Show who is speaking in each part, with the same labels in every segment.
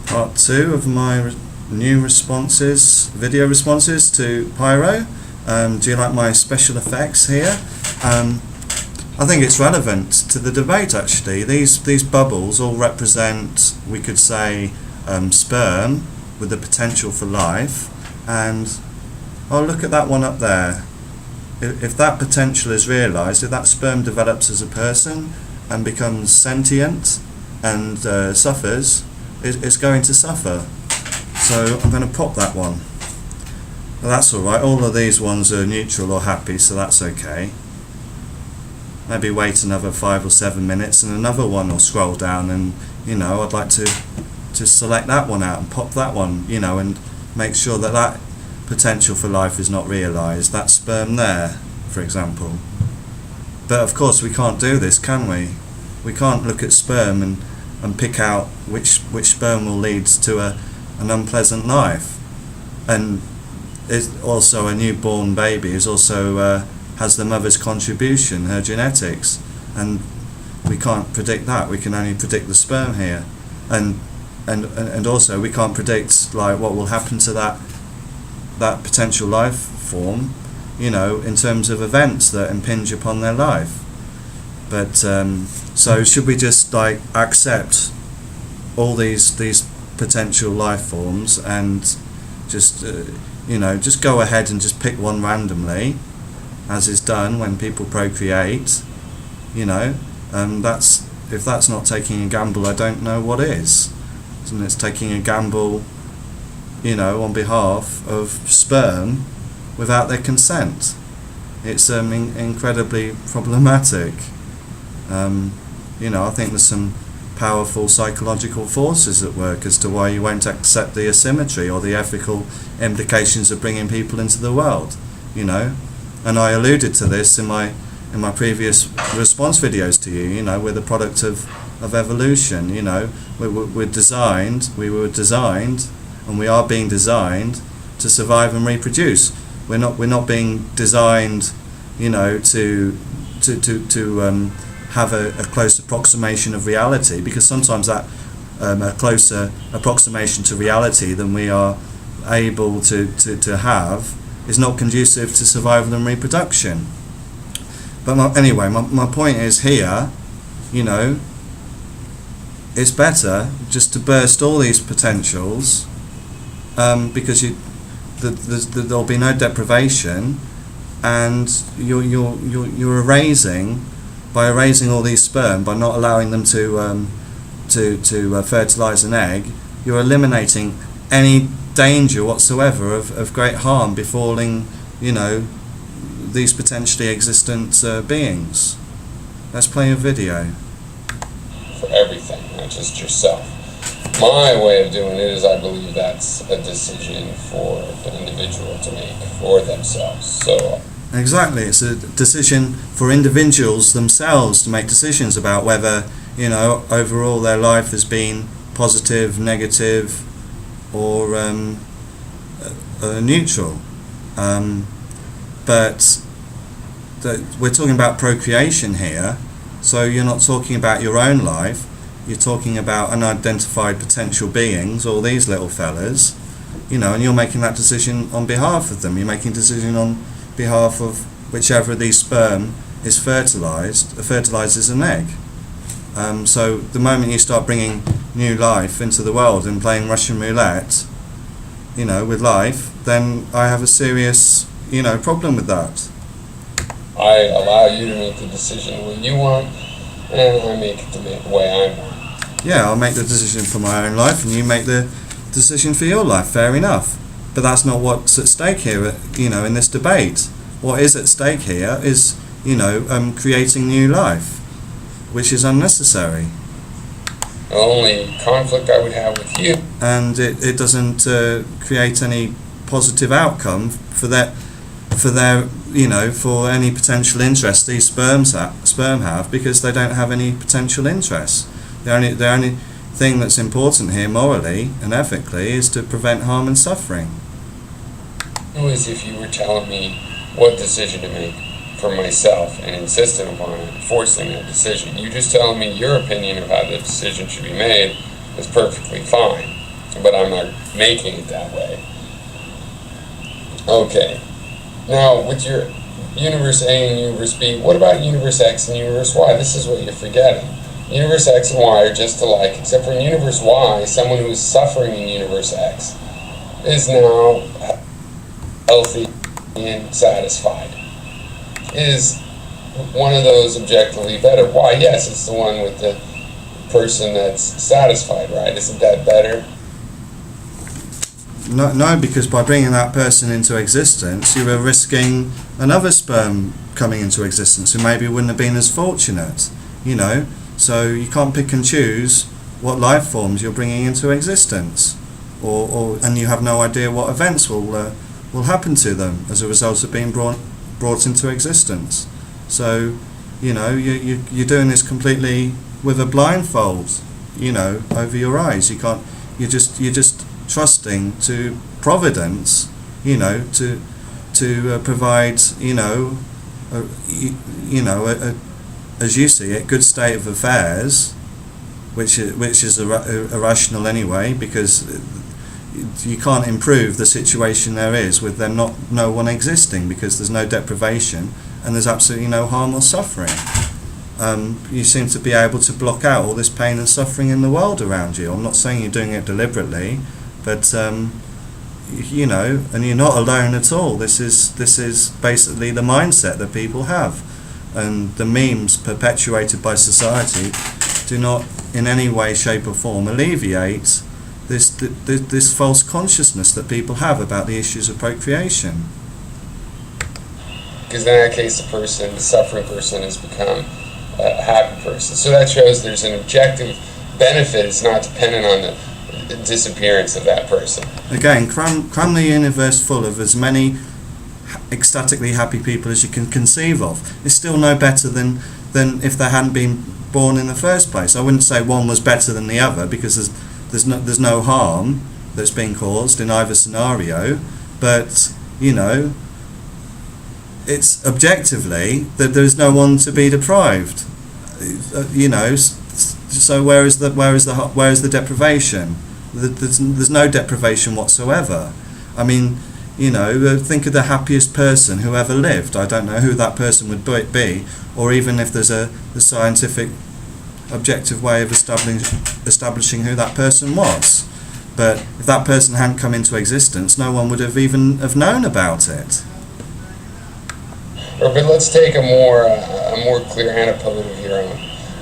Speaker 1: part 2 of my new responses, video responses to Pyro. Do you like my special effects here? I think it's relevant to the debate actually. These bubbles all represent, we could say, sperm with the potential for life, and oh, look at that one up there. If that potential is realised, if that sperm develops as a person and becomes sentient and suffers, it's going to suffer. So I'm going to pop that one. Well, that's alright, all of these ones are neutral or happy, so that's okay. Maybe wait another 5 or 7 minutes and another one will scroll down, and I'd like to select that one out and pop that one, and make sure that that potential for life is not realised, that sperm there, for example. But of course we can't do this, can we? We can't look at sperm and pick out which sperm will lead to an unpleasant life. And also a newborn baby is also has the mother's contribution, her genetics, and we can't predict that. We can only predict the sperm here, and also we can't predict like what will happen to that potential life form, in terms of events that impinge upon their life. But so should we just like accept all these potential life forms and just just go ahead and just pick one randomly, as is done when people procreate? If that's not taking a gamble, I don't know what is. And it's taking a gamble, on behalf of sperm without their consent. It's incredibly problematic. I think there's some powerful psychological forces at work as to why you won't accept the asymmetry or the ethical implications of bringing people into the world. And I alluded to this in my previous response videos to you. We're the product of evolution. We were designed, and we are being designed to survive and reproduce. We're not being designed, to have a close approximation of reality, because sometimes that a closer approximation to reality than we are able to have is not conducive to survival and reproduction. But my point is here, it's better just to burst all these potentials, because there'll be no deprivation, and you're erasing, by erasing all these sperm, by not allowing them to fertilise an egg, you're eliminating any danger whatsoever of great harm befalling these potentially existent beings. Let's play a video.
Speaker 2: For everything, not just yourself. My way of doing it is, I believe that's a decision for the individual to make for themselves. So
Speaker 1: exactly, it's a decision for individuals themselves to make decisions about whether overall their life has been positive, negative, or neutral. But we're talking about procreation here, so you're not talking about your own life, you're talking about unidentified potential beings, all these little fellas, and you're making that decision on behalf of them. You're making a decision on behalf of whichever of these sperm is fertilizes an egg. So the moment you start bringing new life into the world and playing Russian roulette, with life, then I have a serious, problem with that.
Speaker 2: I allow you to make the decision the way you want, and I make it the way I want.
Speaker 1: Yeah, I'll make the decision for my own life, and you make the decision for your life. Fair enough. But that's not what's at stake here, in this debate. What is at stake here is, creating new life, which is unnecessary.
Speaker 2: The only conflict I would have with you,
Speaker 1: and it doesn't create any positive outcome for their, for any potential interest these sperm have, because they don't have any potential interest. The only thing that's important here, morally and ethically, is to prevent harm and suffering.
Speaker 2: It was if you were telling me what decision to make for myself and insisting upon it, forcing that decision. You just telling me your opinion of how the decision should be made is perfectly fine. but I'm not making it that way. Okay. Now, with your universe A and universe B, what about universe X and universe Y? This is what you're forgetting. Universe X and Y are just alike, except for in universe Y, someone who is suffering in universe X is now healthy and satisfied. Is one of those objectively better? Why, yes, it's the one with the person that's satisfied, right? Isn't that better?
Speaker 1: No, because by bringing that person into existence, you were risking another sperm coming into existence who maybe wouldn't have been as fortunate, you know. So you can't pick and choose what life forms you're bringing into existence, and you have no idea what events will happen to them as a result of being brought into existence. So, you know, you're doing this completely with a blindfold, you know, over your eyes. You're just trusting to Providence, you know, to provide, you know, as you see it, good state of affairs, which is irrational anyway, because you can't improve the situation there is with them no one existing, because there's no deprivation and there's absolutely no harm or suffering. You seem to be able to block out all this pain and suffering in the world around you. I'm not saying you're doing it deliberately, but you know, and you're not alone at all. This is basically the mindset that people have, and the memes perpetuated by society do not in any way, shape or form alleviate this false consciousness that people have about the issues of procreation.
Speaker 2: Because in that case, the suffering person has become a happy person. So that shows there's an objective benefit. It's not dependent on the disappearance of that person.
Speaker 1: Again, cram the universe full of as many ecstatically happy people as you can conceive of. It's still no better than if they hadn't been born in the first place. I wouldn't say one was better than the other, because there's no harm that's been caused in either scenario, but you know, it's objectively that there's no one to be deprived, you know. So where is the deprivation? There's no deprivation whatsoever. I mean, you know, think of the happiest person who ever lived. I don't know who that person would be, or even if there's a scientific objective way of establishing who that person was. But if that person hadn't come into existence, no one would have even have known about it.
Speaker 2: But let's take a more clear antipoda here on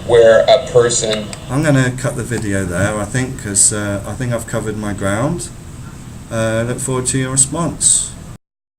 Speaker 2: where a person...
Speaker 1: I'm going to cut the video there, I think, because I think I've covered my ground. Look forward to your response.